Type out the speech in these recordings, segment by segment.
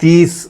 30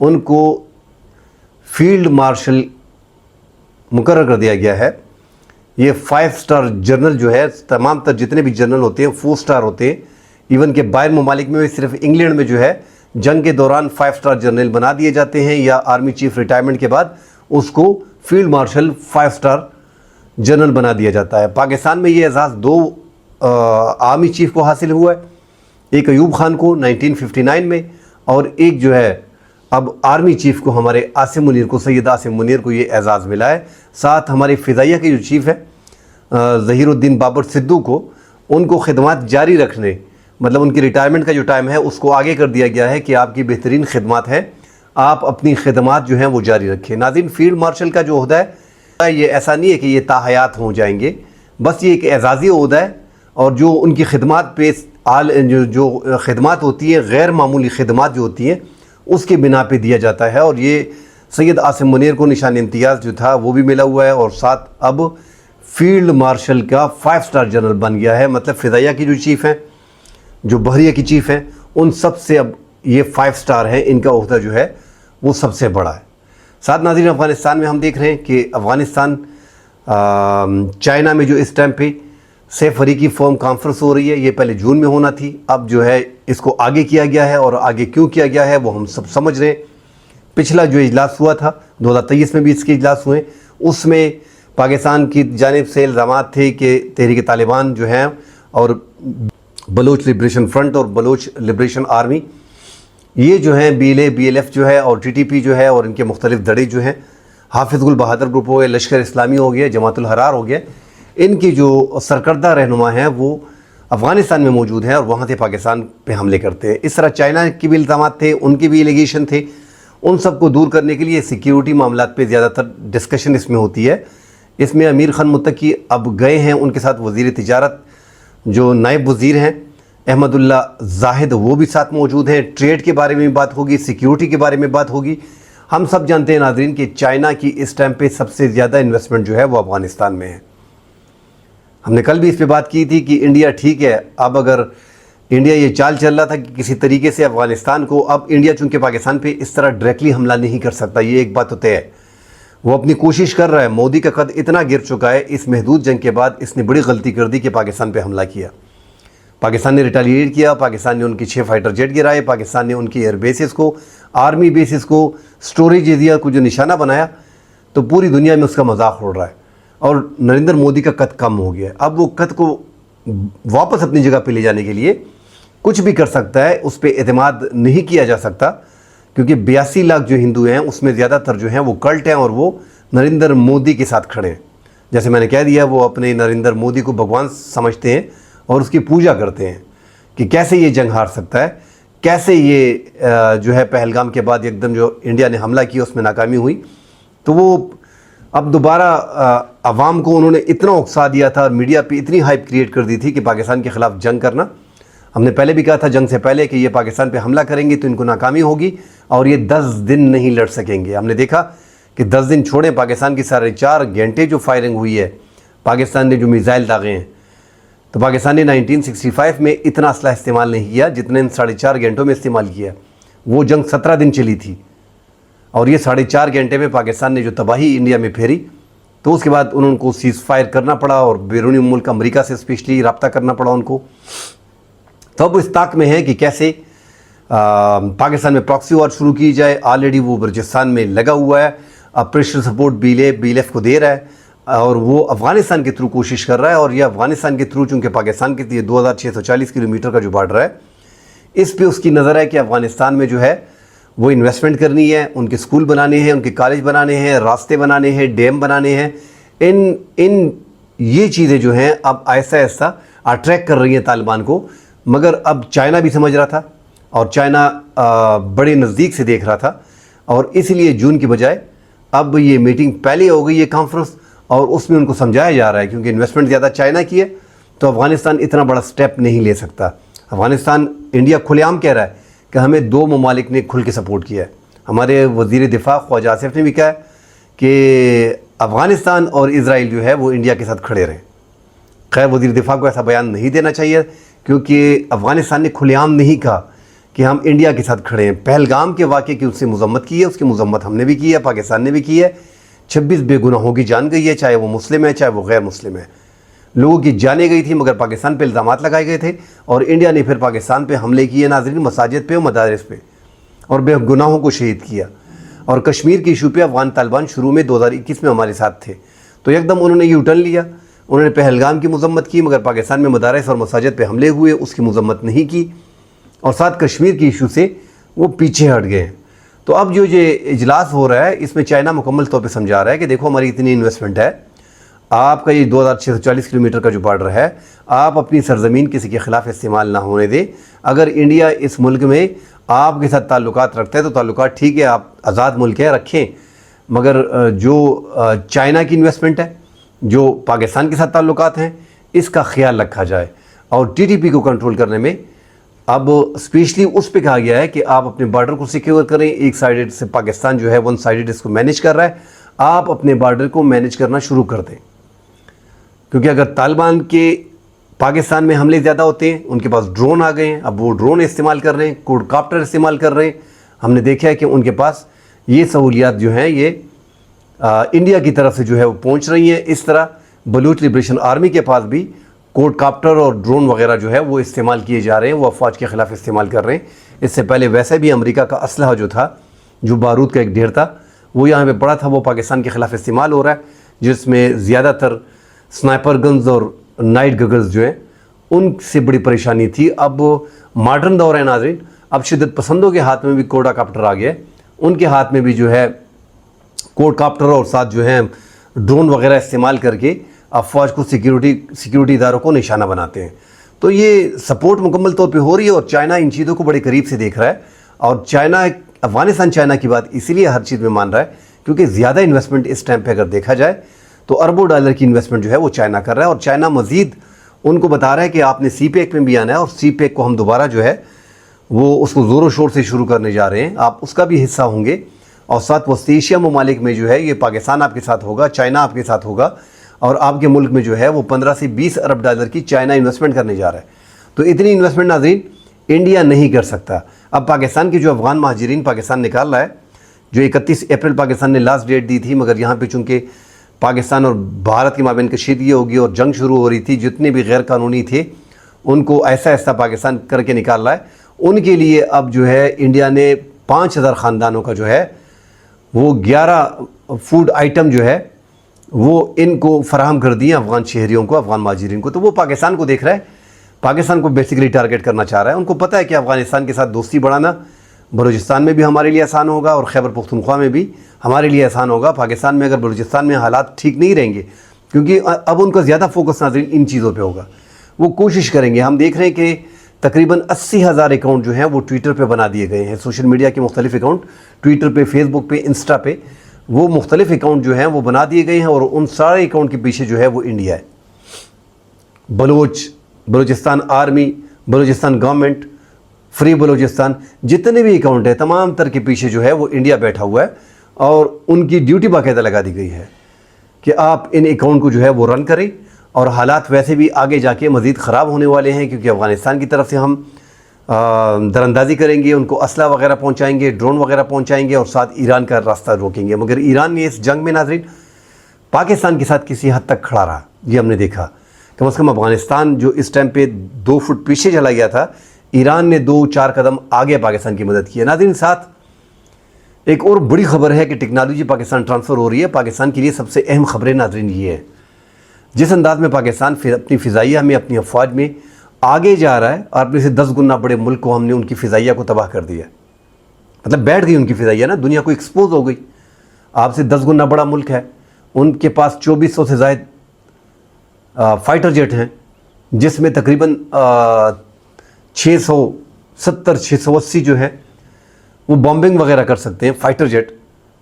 ان کو field marshal مقرر کر دیا گیا ہے۔ یہ 5 سٹار جنرل جو ہے، تمام تر جتنے بھی جنرل ہوتے ہیں 4 سٹار ہوتے ہیں، ایون کہ باہر ممالک میں صرف انگلینڈ میں جو ہے جنگ کے دوران 5 سٹار جنرل بنا دیے جاتے ہیں، یا آرمی چیف ریٹائرمنٹ کے بعد اس کو فیلڈ مارشل 5 سٹار جنرل بنا دیا جاتا ہے۔ پاکستان میں یہ اعزاز 2 آرمی چیف کو حاصل ہوا ہے، ایک ایوب خان کو 1959 میں، اور ایک جو ہے اب آرمی چیف کو ہمارے عاصم منیر کو، سید عاصم منیر کو یہ اعزاز ملا ہے۔ ساتھ ہمارے فضائیہ کے جو چیف ہے ظہیر الدین بابر سدھو کو، ان کو خدمات جاری رکھنے، مطلب ان کی ریٹائرمنٹ کا جو ٹائم ہے اس کو آگے کر دیا گیا ہے کہ آپ کی بہترین خدمات ہیں، آپ اپنی خدمات جو ہیں وہ جاری رکھیں۔ ناظرین، فیلڈ مارشل کا جو عہدہ ہے یہ ایسا نہیں ہے کہ یہ تاحیات ہو جائیں گے، بس یہ ایک اعزازی عہدہ ہے، اور جو ان کی خدمات پہ جو خدمات ہوتی ہیں، غیر معمولی خدمات جو ہوتی ہیں، اس کے بنا پہ دیا جاتا ہے۔ اور یہ سید عاصم منیر کو نشان امتیاز جو تھا وہ بھی ملا ہوا ہے، اور ساتھ اب فیلڈ مارشل کا 5 سٹار جنرل بن گیا ہے۔ مطلب فضائیہ کی جو چیف ہیں، جو بحریہ کی چیف ہیں، ان سب سے اب یہ 5 سٹار ہیں، ان کا عہدہ جو ہے وہ سب سے بڑا ہے۔ ساتھ ناظرین، افغانستان میں ہم دیکھ رہے ہیں کہ افغانستان چائنا میں جو اس ٹائم پہ سیف فریقی فورم کانفرنس ہو رہی ہے، یہ پہلے جون میں ہونا تھی، اب جو ہے اس کو آگے کیا گیا ہے، اور آگے کیوں کیا گیا ہے وہ ہم سب سمجھ رہے ہیں۔ پچھلا جو اجلاس ہوا تھا 2023 میں بھی اس کے اجلاس ہوئے، اس میں پاکستان کی جانب سے الزامات تھے کہ تحریک طالبان جو ہیں اور بلوچ لبریشن فرنٹ اور بلوچ لبریشن آرمی، یہ جو ہیں BLF جو ہے اور TTP جو ہے اور ان کے مختلف دڑے جو ہیں، حافظ گل بہادر گروپ ہو گیا، لشکر اسلامی ہو گیا، جماعت الحرار ہو گیا، ان کی جو سرکردہ رہنما ہیں وہ افغانستان میں موجود ہیں اور وہاں سے پاکستان پہ حملے کرتے ہیں۔ اس طرح چائنا کی بھی الزامات تھے، ان کی بھی ایلیگیشن تھے، ان سب کو دور کرنے کے لیے سیکیورٹی معاملات پہ زیادہ تر ڈسکشن اس میں ہوتی ہے۔ اس میں امیر خان متقی اب گئے ہیں، ان کے ساتھ وزیر تجارت جو نائب وزیر ہیں احمد اللہ زاہد، وہ بھی ساتھ موجود ہیں۔ ٹریڈ کے بارے میں بات ہوگی، سیکیورٹی کے بارے میں بات ہوگی۔ ہم سب جانتے ہیں ناظرین کہ چائنا کی اس ٹائم پہ سب سے زیادہ انویسٹمنٹ جو ہے وہ افغانستان میں ہے۔ ہم نے کل بھی اس پہ بات کی تھی کہ انڈیا ٹھیک ہے، اب اگر انڈیا یہ چال چل رہا تھا کہ کسی طریقے سے افغانستان کو، اب انڈیا چونکہ پاکستان پہ اس طرح ڈائریکٹلی حملہ نہیں کر سکتا، یہ ایک بات تو طے ہے، وہ اپنی کوشش کر رہا ہے۔ مودی کا قد اتنا گر چکا ہے، اس محدود جنگ کے بعد اس نے بڑی غلطی کر دی کہ پاکستان پہ حملہ کیا۔ پاکستان نے ریٹیلیٹ کیا، پاکستان نے ان کی 6 فائٹر جیٹ گرائے، پاکستان نے ان کی ایئر بیسز کو، آرمی بیسز کو، سٹوریج ایریا کو جو نشانہ بنایا، تو پوری دنیا میں اس کا مذاق اڑ رہا ہے، اور نریندر مودی کا قد کم ہو گیا ہے۔ اب وہ قد کو واپس اپنی جگہ پہ لے جانے کے لیے کچھ بھی کر سکتا ہے، اس پہ اعتماد نہیں کیا جا سکتا، کیونکہ 82 لاکھ جو ہندو ہیں اس میں زیادہ تر جو ہیں وہ کلٹ ہیں، اور وہ نریندر مودی کے ساتھ کھڑے ہیں۔ جیسے میں نے کہہ دیا، وہ اپنے نریندر مودی کو بھگوان سمجھتے ہیں اور اس کی پوجا کرتے ہیں کہ کیسے یہ جنگ ہار سکتا ہے، کیسے یہ جو ہے پہلگام کے بعد ایک دم جو انڈیا نے حملہ کیا اس میں ناکامی ہوئی، تو وہ اب دوبارہ عوام کو انہوں نے اتنا اکسا دیا تھا، میڈیا پہ اتنی ہائپ کریٹ کر دی تھی کہ پاکستان کے خلاف جنگ کرنا۔ ہم نے پہلے بھی کہا تھا جنگ سے پہلے کہ یہ پاکستان پہ حملہ کریں گے تو ان کو ناکامی ہوگی، اور یہ 10 دن نہیں لڑ سکیں گے۔ ہم نے دیکھا کہ 10 دن چھوڑیں، پاکستان کی 4.5 گھنٹے جو فائرنگ ہوئی ہے، پاکستان نے جو میزائل داغے ہیں، تو پاکستان نے 1965 میں اتنا اسلحہ استعمال نہیں کیا جتنے 4.5 گھنٹوں میں استعمال کیا۔ وہ جنگ 17 دن چلی تھی، اور یہ 4.5 گھنٹے میں پاکستان نے جو تباہی انڈیا میں پھیری، تو اس کے بعد انہوں کو سیز فائر کرنا پڑا، اور بیرونی ملک امریکہ سے اسپیشلی رابطہ کرنا پڑا ان کو۔ تو اب اس طاق میں ہے کہ کیسے پاکستان میں پراکسی وار شروع کی جائے۔ آلریڈی وہ بلوچستان میں لگا ہوا ہے، آپریشنل سپورٹ BLF کو دے رہا ہے، اور وہ افغانستان کے تھرو کوشش کر رہا ہے، اور یہ افغانستان کے تھرو چونکہ پاکستان کے 2640 کلومیٹر کا جو بارڈر ہے، اس پہ اس کی نظر ہے کہ افغانستان میں جو ہے وہ انویسٹمنٹ کرنی ہے، ان کے سکول بنانے ہیں، ان کے کالج بنانے ہیں، راستے بنانے ہیں، ڈیم بنانے ہیں۔ یہ چیزیں جو ہیں اب آہستہ آہستہ اٹریکٹ کر رہی ہیں طالبان کو، مگر اب چائنا بھی سمجھ رہا تھا، اور چائنا بڑے نزدیک سے دیکھ رہا تھا، اور اس لیے جون کی بجائے اب یہ میٹنگ پہلے ہو گئی، یہ کانفرنس، اور اس میں ان کو سمجھایا جا رہا ہے کیونکہ انویسٹمنٹ زیادہ چائنا کی ہے، تو افغانستان اتنا بڑا سٹیپ نہیں لے سکتا۔ افغانستان، انڈیا کھلے عام کہہ رہا ہے کہ ہمیں 2 ممالک نے کھل کے سپورٹ کیا ہے۔ ہمارے وزیر دفاع خواجہ آصف نے بھی کہا ہے کہ افغانستان اور اسرائیل جو ہے وہ انڈیا کے ساتھ کھڑے رہیں۔ خیر، وزیر دفاع کو ایسا بیان نہیں دینا چاہیے، کیونکہ افغانستان نے کھلے عام نہیں کہا کہ ہم انڈیا کے ساتھ کھڑے ہیں. پہلگام کے واقعے کی اس سے مذمت کی ہے, اس کی مذمت ہم نے بھی کی ہے, پاکستان نے بھی کی ہے. 26 بے گناہوں کی جان گئی ہے, چاہے وہ مسلم ہے چاہے وہ غیر مسلم ہے. لوگوں کی جانیں گئی تھی مگر پاکستان پہ الزامات لگائے گئے تھے, اور انڈیا نے پھر پاکستان پہ حملے کیے ناظرین, مساجد پہ اور مدارس پہ, اور بے گناہوں کو شہید کیا. اور کشمیر کے ایشو پہ افغان طالبان شروع میں 2021 میں ہمارے ساتھ تھے, تو ایک دم انہوں نے یو ٹرن لیا. انہوں نے پہلگام کی مذمت کی مگر پاکستان میں مدارس اور مساجد پہ حملے ہوئے اس کی مذمت نہیں کی, اور ساتھ کشمیر کی ایشو سے وہ پیچھے ہٹ گئے ہیں. تو اب جو یہ اجلاس ہو رہا ہے اس میں چائنا مکمل طور پہ سمجھا رہا ہے کہ دیکھو ہماری اتنی انویسٹمنٹ ہے, آپ کا یہ 2640 کلومیٹر کا جو بارڈر ہے آپ اپنی سرزمین کسی کے خلاف استعمال نہ ہونے دیں. اگر انڈیا اس ملک میں آپ کے ساتھ تعلقات رکھتا ہے تو تعلقات ٹھیک ہے, آپ آزاد ملک ہے رکھیں, مگر جو چائنا کی انویسٹمنٹ ہے, جو پاکستان کے ساتھ تعلقات ہیں, اس کا خیال رکھا جائے. اور ٹی ٹی پی کو کنٹرول کرنے میں اب اسپیشلی اس پہ کہا گیا ہے کہ آپ اپنے بارڈر کو سیکیور کریں. ایک سائیڈڈ سے پاکستان جو ہے ون سائیڈڈ اس کو مینیج کر رہا ہے, آپ اپنے بارڈر کو مینیج کرنا شروع کر دیں. کیونکہ اگر طالبان کے پاکستان میں حملے زیادہ ہوتے ہیں, ان کے پاس ڈرون آ گئے ہیں, اب وہ ڈرون استعمال کر رہے ہیں, کوڈ کاپٹر استعمال کر رہے ہیں. ہم نے دیکھا ہے کہ ان کے پاس یہ سہولیات جو ہیں یہ انڈیا کی طرف سے جو ہے وہ پہنچ رہی ہیں. اس طرح بلوچ لبریشن آرمی کے پاس بھی کوڈ کاپٹر اور ڈرون وغیرہ جو ہے وہ استعمال کیے جا رہے ہیں, وہ افواج کے خلاف استعمال کر رہے ہیں. اس سے پہلے ویسے بھی امریکہ کا اسلحہ جو تھا, جو بارود کا ایک ڈھیر تھا, وہ یہاں پہ پڑا تھا, وہ پاکستان کے خلاف استعمال ہو رہا ہے, جس میں زیادہ تر سنائپر گنز اور نائٹ گگلز جو ہیں ان سے بڑی پریشانی تھی. اب ماڈرن دور ہے ناظرین, اب شدت پسندوں کے ہاتھ میں بھی کوڈا کاپٹر آ گیا ہے, ان کے ہاتھ میں بھی جو ہے کوڈ کاپٹر اور ساتھ جو ہے ڈرون وغیرہ استعمال کر کے افواج کو سیکیورٹی اداروں کو نشانہ بناتے ہیں. تو یہ سپورٹ مکمل طور پہ ہو رہی ہے, اور چائنا ان چیزوں کو بڑے قریب سے دیکھ رہا ہے. اور چائنا, افغانستان چائنا کی بات اسی لیے ہر چیز میں مان رہا ہے کیونکہ زیادہ انویسٹمنٹ اس ٹائم پہ اگر دیکھا جائے تو اربوں ڈالر کی انویسٹمنٹ جو ہے وہ چائنا کر رہا ہے. اور چائنا مزید ان کو بتا رہا ہے کہ آپ نے سی پیک میں بھی آنا ہے, اور سی پیک کو ہم دوبارہ جو ہے وہ اس کو زور و شور سے شروع کرنے جا رہے ہیں, آپ اس کا بھی حصہ ہوں گے. اور ساتھ وسطی ایشیا ممالک میں جو ہے یہ پاکستان آپ کے ساتھ ہوگا, چائنا آپ کے ساتھ ہوگا, اور آپ کے ملک میں جو ہے وہ 15 سے 20 ارب ڈالر کی چائنا انویسٹمنٹ کرنے جا رہا ہے. تو اتنی انویسٹمنٹ ناظرین انڈیا نہیں کر سکتا. اب پاکستان کے جو افغان مہاجرین پاکستان نکال رہا ہے, جو 31 اپریل پاکستان نے لاسٹ ڈیٹ دی تھی, مگر یہاں پہ چونکہ پاکستان اور بھارت کے مابین کشیدگی ہوگی اور جنگ شروع ہو رہی تھی, جتنے بھی غیر قانونی تھے ان کو ایسا ایسا پاکستان کر کے نکال رہا ہے. ان کے لیے اب جو ہے انڈیا نے 5000 خاندانوں کا جو ہے وہ 11 فوڈ آئٹم جو ہے وہ ان کو فراہم کر دیے, افغان شہریوں کو, افغان مہاجرین کو. تو وہ پاکستان کو دیکھ رہا ہے, پاکستان کو بیسیکلی ٹارگٹ کرنا چاہ رہا ہے. ان کو پتہ ہے کہ افغانستان کے ساتھ دوستی بڑھانا بلوچستان میں بھی ہمارے لیے آسان ہوگا, اور خیبر پختونخوا میں بھی ہمارے لیے آسان ہوگا. پاکستان میں اگر بلوچستان میں حالات ٹھیک نہیں رہیں گے, کیونکہ اب ان کا زیادہ فوکس ناظرین ان چیزوں پہ ہوگا, وہ کوشش کریں گے. ہم دیکھ رہے ہیں کہ تقریباً 80,000 اکاؤنٹ جو ہیں وہ ٹویٹر پہ بنا دیے گئے ہیں, سوشل میڈیا کے مختلف اکاؤنٹ, ٹویٹر پہ, فیس بک پہ, انسٹا پہ, وہ مختلف اکاؤنٹ جو ہیں وہ بنا دیے گئے ہیں. اور ان سارے اکاؤنٹ کے پیچھے جو ہے وہ انڈیا ہے. Balochistan army, Balochistan government, free Balochistan, جتنے بھی اکاؤنٹ ہیں تمام تر کے پیچھے جو ہے وہ انڈیا بیٹھا ہوا ہے. اور ان کی ڈیوٹی باقاعدہ لگا دی گئی ہے کہ آپ ان اکاؤنٹ کو جو ہے وہ رن کریں. اور حالات ویسے بھی آگے جا کے مزید خراب ہونے والے ہیں, کیونکہ افغانستان کی طرف سے ہم دراندازی کریں گے, ان کو اسلحہ وغیرہ پہنچائیں گے, ڈرون وغیرہ پہنچائیں گے, اور ساتھ ایران کا راستہ روکیں گے. مگر ایران نے اس جنگ میں ناظرین پاکستان کے ساتھ کسی حد تک کھڑا رہا. یہ ہم نے دیکھا کم از کم افغانستان جو اس ٹائم پہ 2 فٹ پیچھے چلا گیا تھا, ایران نے 2-4 قدم آگے پاکستان کی مدد کی ہے. ناظرین ساتھ ایک اور بڑی خبر ہے کہ ٹیکنالوجی پاکستان ٹرانسفر ہو رہی ہے. پاکستان کے لیے سب سے اہم خبریں ناظرین یہ ہے, جس انداز میں پاکستان اپنی فضائیہ میں, اپنی افواج میں آگے جا رہا ہے, اور اپنے سے 10 گنا بڑے ملک کو ہم نے ان کی فضائیہ کو تباہ کر دیا. مطلب بیٹھ گئی ان کی فضائیہ نا, دنیا کو ایکسپوز ہو گئی. آپ سے 10 گنا بڑا ملک ہے, ان کے پاس 2400 سے زائد فائٹر جیٹ ہیں, جس میں تقریباً 670-680 جو ہے وہ بامبنگ وغیرہ کر سکتے ہیں, فائٹر جیٹ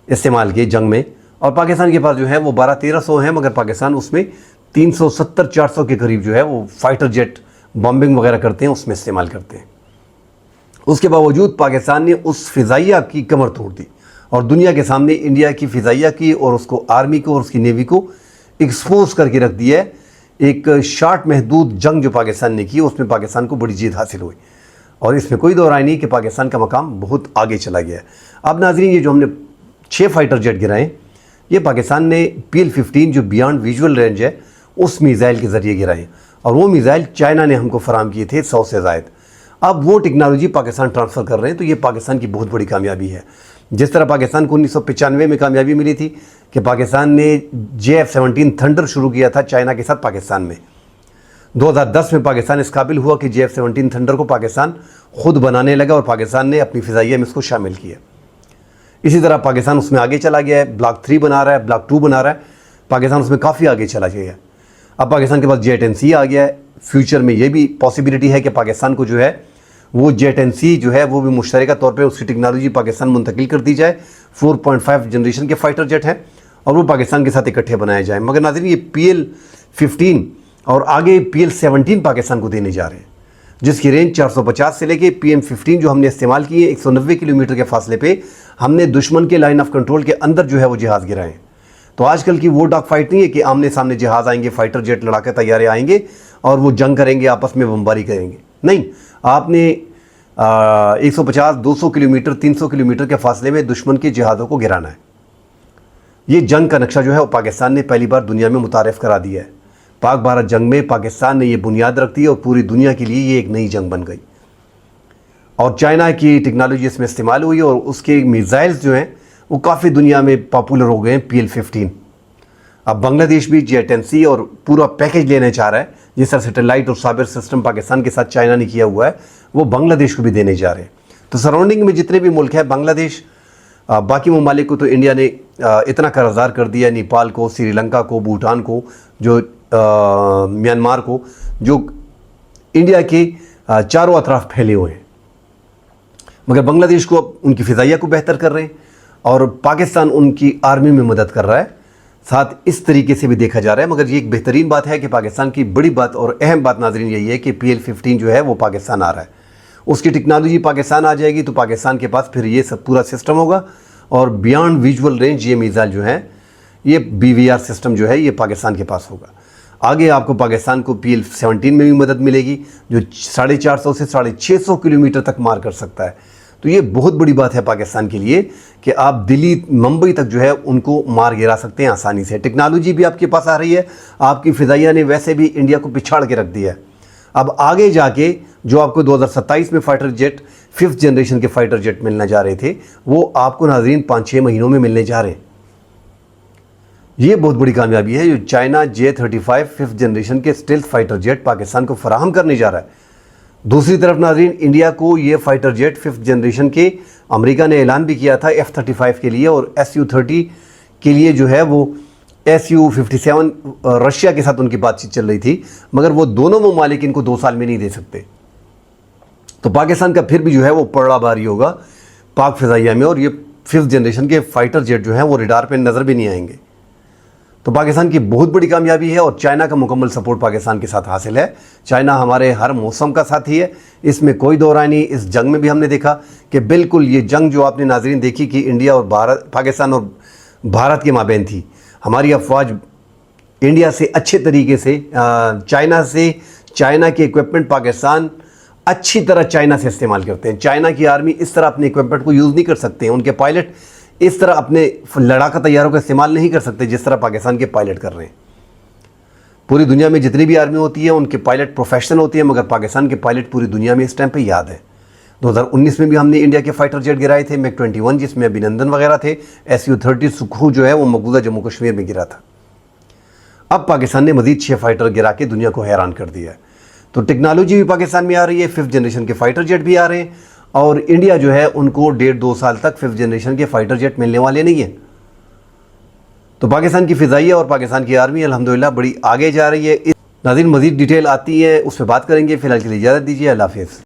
استعمال کیے جنگ میں. اور پاکستان کے پاس جو ہے وہ 1200-1300 ہیں, مگر پاکستان اس میں 370-400 کے قریب جو ہے وہ فائٹر جیٹ بامبنگ وغیرہ کرتے ہیں, اس میں استعمال کرتے ہیں. اس کے باوجود پاکستان نے اس فضائیہ کی کمر توڑ دی, اور دنیا کے سامنے انڈیا کی فضائیہ کی اور اس کو آرمی کو اور اس کی نیوی کو ایکسپوز کر کے رکھ دیا ہے. ایک شارٹ محدود جنگ جو پاکستان نے کی, اس میں پاکستان کو بڑی جیت حاصل ہوئی. اور اس میں کوئی دو رائے نہیں کہ پاکستان کا مقام بہت آگے چلا گیا ہے۔ اب ناظرین یہ جو ہم نے 6 فائٹر جیٹ گرائے ہیں، یہ پاکستان نے PL-15 جو بیانڈ ویژول رینج ہے اس میزائل کے ذریعے گرائے ہیں، اور وہ میزائل چائنا نے ہم کو فراہم کیے تھے 100 سے زائد۔ اب وہ ٹیکنالوجی پاکستان ٹرانسفر کر رہے ہیں، تو یہ پاکستان کی بہت بڑی کامیابی ہے۔ جس طرح پاکستان کو 1995 میں کامیابی ملی تھی کہ پاکستان نے JF-17 تھنڈر شروع کیا تھا چائنا کے ساتھ پاکستان میں، 2010 میں پاکستان اس قابل ہوا کہ JF-17 تھنڈر کو پاکستان خود بنانے لگا اور پاکستان نے اپنی فضائیہ میں اس کو شامل کیا۔ اسی طرح پاکستان اس میں آگے چلا گیا ہے، بلاک 3 بنا رہا ہے، بلاک 2 بنا رہا ہے، پاکستان اس میں کافی آگے چلا گیا ہے۔ اب پاکستان کے پاس J-10C آ گیا ہے، فیوچر میں یہ بھی پاسبلٹی ہے کہ پاکستان کو جو ہے وہ J-10C جو ہے وہ بھی مشترکہ طور پہ اس کی ٹیکنالوجی پاکستان منتقل کر دی جائے۔ 4.5 جنریشن کے فائٹر جیٹ ہیں اور وہ پاکستان کے ساتھ اکٹھے بنائے جائیں۔ مگر ناظرین یہ PL-15 اور آگے PL-17 پاکستان کو دینے جا رہے ہیں، جس کی رینج 450 سے لے کے PM-15 جو ہم نے استعمال کیے 190 کلومیٹر کے فاصلے پہ ہم نے دشمن کے لائن آف کنٹرول کے اندر جو ہے وہ جہاز گرائے ہیں۔ تو آج کل کی وہ ڈاک فائٹ نہیں ہے کہ آمنے سامنے جہاز آئیں گے، فائٹر جیٹ لڑا کے طیارے آئیں گے اور وہ جنگ کریں گے، آپس میں بمباری کریں گے۔ نہیں، آپ نے 150 200 کلومیٹر 300 کلومیٹر کے فاصلے میں دشمن کے جہازوں کو گرانا ہے۔ یہ جنگ کا نقشہ جو ہے وہ پاکستان نے پہلی بار دنیا میں متعارف کرا دیا ہے۔ پاک بھارت جنگ میں پاکستان نے یہ بنیاد رکھ دی اور پوری دنیا کے لیے یہ ایک نئی جنگ بن گئی، اور چائنا کی ٹیکنالوجی اس میں استعمال ہوئی اور اس کے میزائلز جو ہیں وہ کافی دنیا میں پاپولر ہو گئے ہیں۔ PL-15 اب بنگلہ دیش بھی J-10C اور پورا پیکج لینے چاہ رہا ہے، جس طرح سیٹلائٹ اور سائبر سسٹم پاکستان کے ساتھ چائنا نے کیا ہوا ہے وہ بنگلہ دیش کو بھی دینے جا رہے ہیں۔ تو سراؤنڈنگ میں جتنے بھی ملک ہیں، بنگلہ دیش، باقی ممالک کو تو انڈیا نے اتنا قرض دار کر دیا، نیپال کو، سری لنکا کو، بھوٹان کو، جو میانمار کو، جو انڈیا کے چاروں اطراف پھیلے ہوئے ہیں۔ مگر بنگلہ دیش کو اب ان کی فضائیہ کو بہتر کر رہے ہیں اور پاکستان ان کی آرمی میں مدد کر رہا ہے، ساتھ اس طریقے سے بھی دیکھا جا رہا ہے۔ مگر یہ ایک بہترین بات ہے کہ پاکستان کی بڑی بات اور اہم بات ناظرین یہی ہے کہ PL-15 جو ہے وہ پاکستان آ رہا ہے، اس کی ٹیکنالوجی پاکستان آ جائے گی تو پاکستان کے پاس پھر یہ سب پورا سسٹم ہوگا، اور بیانڈ ویژول رینج یہ میزائل جو ہیں، یہ BVR سسٹم جو ہے یہ پاکستان کے پاس ہوگا۔ آگے آپ کو پاکستان کو PL-17 میں بھی مدد ملے گی جو 450 سے 650 کلومیٹر تک مار کر سکتا ہے۔ تو یہ بہت بڑی بات ہے پاکستان کے لیے کہ آپ دلی ممبئی تک جو ہے ان کو مار گرا سکتے ہیں آسانی سے۔ ٹیکنالوجی بھی آپ کے پاس آ رہی ہے، آپ کی فضائیہ نے ویسے بھی انڈیا کو پچھاڑ کے رکھ دیا ہے۔ اب آگے جا کے جو آپ کو 2027 میں فائٹر جیٹ 5th جنریشن کے فائٹر جیٹ ملنے جا رہے تھے، وہ آپ کو ناظرین 5-6 مہینوں میں ملنے جا رہے ہیں۔ یہ بہت بڑی کامیابی ہے جو چائنا J-35 5th جنریشن کے اسٹیلتھ فائٹر جیٹ پاکستان کو فراہم کرنے جا رہا ہے۔ دوسری طرف ناظرین انڈیا کو یہ فائٹر جیٹ 5th جنریشن کے امریکہ نے اعلان بھی کیا تھا F-35 کے لیے، اور Su-30 کے لیے جو ہے وہ Su-57 رشیا کے ساتھ ان کی بات چیت چل رہی تھی، مگر وہ دونوں ممالک ان کو 2 سال میں نہیں دے سکتے۔ تو پاکستان کا پھر بھی جو ہے وہ پڑا بھاری ہوگا پاک فضائیہ میں، اور یہ 5th جنریشن کے فائٹر جیٹ جو ہیں وہ ریڈار پہ نظر بھی نہیں آئیں گے۔ تو پاکستان کی بہت بڑی کامیابی ہے اور چائنا کا مکمل سپورٹ پاکستان کے ساتھ حاصل ہے۔ چائنا ہمارے ہر موسم کا ساتھی ہے، اس میں کوئی دو رائے نہیں۔ اس جنگ میں بھی ہم نے دیکھا کہ بالکل یہ جنگ جو آپ نے ناظرین دیکھی کہ انڈیا اور پاکستان اور بھارت کے مابین تھی، ہماری افواج انڈیا سے اچھے طریقے سے چائنا کے ایکوپمنٹ پاکستان اچھی طرح چائنا سے استعمال کرتے ہیں۔ چائنا کی آرمی اس طرح اپنے ایکوپمنٹ کو یوز نہیں کر سکتے ہیں، ان کے پائلٹ اس طرح اپنے لڑاکا طیاروں کا استعمال نہیں کر سکتے جس طرح پاکستان کے پائلٹ کر رہے ہیں۔ پوری دنیا میں جتنی بھی آرمی ہوتی ہے ان کے پائلٹ پروفیشنل ہوتی ہیں، مگر پاکستان کے پائلٹ پوری دنیا میں اس ٹائم پہ یاد ہے۔ 2019 میں بھی ہم نے انڈیا کے فائٹر جیٹ گرائے تھے MiG-21، جس میں ابھینندن وغیرہ تھے۔ Su-30 سکھو جو ہے وہ مقبوضہ جموں کشمیر میں گرا تھا۔ اب پاکستان نے مزید 6 فائٹر گرا کے دنیا کو حیران کر دیا ہے۔ تو ٹیکنالوجی بھی پاکستان میں آ رہی ہے، 5th جنریشن کے فائٹر جیٹ بھی آ رہے ہیں، اور انڈیا جو ہے ان کو 1.5-2 سال تک 5th جنریشن کے فائٹر جیٹ ملنے والے نہیں ہیں۔ تو پاکستان کی فضائیہ اور پاکستان کی آرمی الحمدللہ بڑی آگے جا رہی ہے۔ ناظرین مزید ڈیٹیل آتی ہے، اس پہ بات کریں گے۔ فی الحال کے لیے اجازت دیجیے، اللہ حافظ۔